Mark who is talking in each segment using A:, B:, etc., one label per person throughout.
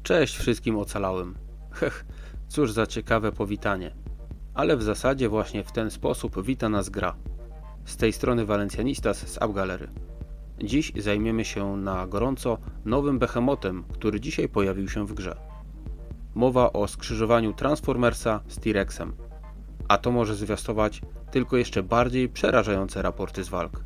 A: Cześć wszystkim ocalałym. Hech, cóż za ciekawe powitanie. Ale w zasadzie właśnie w ten sposób wita nas gra. Z tej strony Valencianistas z AppGalery. Dziś zajmiemy się na gorąco nowym behemotem, który dzisiaj pojawił się w grze. Mowa o skrzyżowaniu Transformersa z T-Rexem. A to może zwiastować tylko jeszcze bardziej przerażające raporty z walk.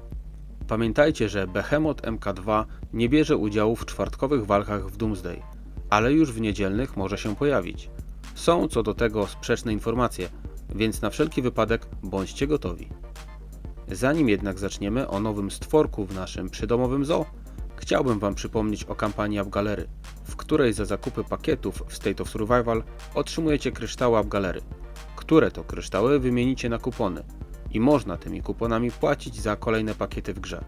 A: Pamiętajcie, że Behemoth MK2 nie bierze udziału w czwartkowych walkach w Doomsday, ale już w niedzielnych może się pojawić. Są co do tego sprzeczne informacje, więc na wszelki wypadek bądźcie gotowi. Zanim jednak zaczniemy o nowym stworku w naszym przydomowym zoo, chciałbym Wam przypomnieć o kampanii AppGalery, w której za zakupy pakietów w State of Survival otrzymujecie kryształy AppGalery, które to kryształy wymienicie na kupony i można tymi kuponami płacić za kolejne pakiety w grze.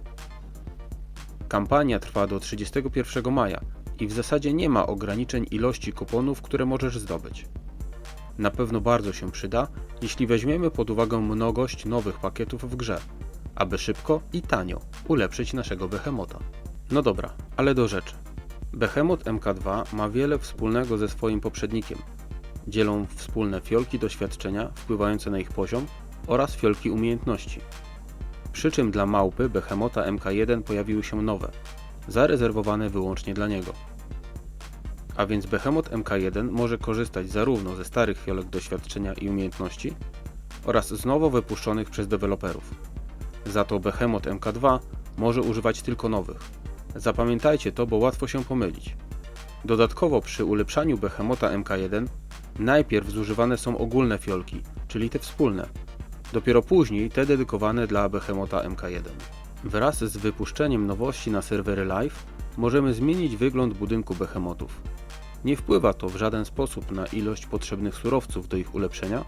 A: Kampania trwa do 31 maja i w zasadzie nie ma ograniczeń ilości kuponów, które możesz zdobyć. Na pewno bardzo się przyda, jeśli weźmiemy pod uwagę mnogość nowych pakietów w grze, aby szybko i tanio ulepszyć naszego Behemota. No dobra, ale do rzeczy. Behemoth MK2 ma wiele wspólnego ze swoim poprzednikiem. Dzielą wspólne fiolki doświadczenia wpływające na ich poziom oraz fiolki umiejętności. Przy czym dla małpy Behemota MK1 pojawiły się nowe, zarezerwowane wyłącznie dla niego. A więc Behemoth MK1 może korzystać zarówno ze starych fiolek doświadczenia i umiejętności oraz z nowo wypuszczonych przez deweloperów. Za to Behemoth MK2 może używać tylko nowych. Zapamiętajcie to, bo łatwo się pomylić. Dodatkowo przy ulepszaniu Behemota MK1 najpierw zużywane są ogólne fiolki, czyli te wspólne. Dopiero później te dedykowane dla Behemota MK1. Wraz z wypuszczeniem nowości na serwery live możemy zmienić wygląd budynku Behemotów. Nie wpływa to w żaden sposób na ilość potrzebnych surowców do ich ulepszenia,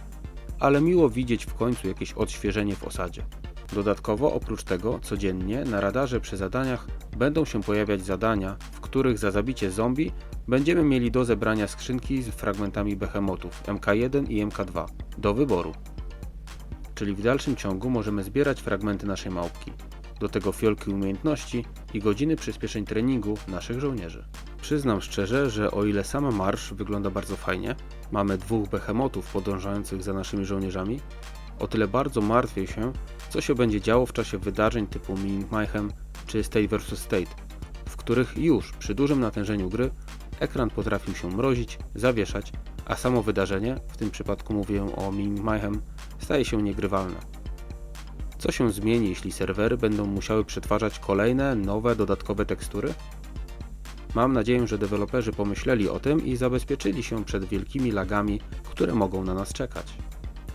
A: ale miło widzieć w końcu jakieś odświeżenie w osadzie. Dodatkowo oprócz tego codziennie na radarze przy zadaniach będą się pojawiać zadania, w których za zabicie zombie będziemy mieli do zebrania skrzynki z fragmentami Behemotów MK1 i MK2 do wyboru. Czyli w dalszym ciągu możemy zbierać fragmenty naszej małpki, do tego fiolki umiejętności i godziny przyspieszeń treningu naszych żołnierzy. Przyznam szczerze, że o ile sam marsz wygląda bardzo fajnie, mamy dwóch Behemotów podążających za naszymi żołnierzami, o tyle bardzo martwię się, co się będzie działo w czasie wydarzeń typu Mini Mayhem czy State vs State, w których już przy dużym natężeniu gry ekran potrafił się mrozić, zawieszać, a samo wydarzenie, w tym przypadku mówię o Mini Mayhem, staje się niegrywalne. Co się zmieni, jeśli serwery będą musiały przetwarzać kolejne, nowe, dodatkowe tekstury? Mam nadzieję, że deweloperzy pomyśleli o tym i zabezpieczyli się przed wielkimi lagami, które mogą na nas czekać.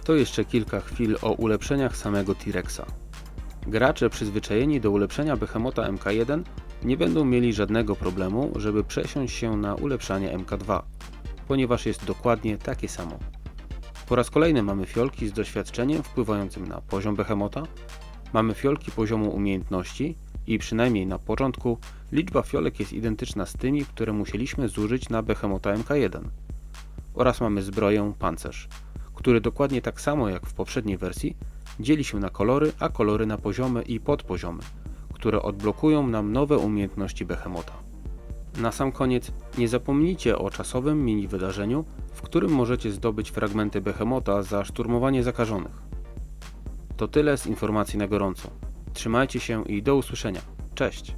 A: To jeszcze kilka chwil o ulepszeniach samego T-Rexa. Gracze przyzwyczajeni do ulepszenia Behemota MK1 nie będą mieli żadnego problemu, żeby przesiąść się na ulepszanie MK2, ponieważ jest dokładnie takie samo. Po raz kolejny mamy fiolki z doświadczeniem wpływającym na poziom Behemota, mamy fiolki poziomu umiejętności i przynajmniej na początku liczba fiolek jest identyczna z tymi, które musieliśmy zużyć na Behemota MK1. Oraz mamy zbroję pancerz, który dokładnie tak samo jak w poprzedniej wersji dzieli się na kolory, a kolory na poziomy i podpoziomy, które odblokują nam nowe umiejętności Behemota. Na sam koniec nie zapomnijcie o czasowym mini wydarzeniu, w którym możecie zdobyć fragmenty Behemota za szturmowanie zakażonych. To tyle z informacji na gorąco. Trzymajcie się i do usłyszenia. Cześć!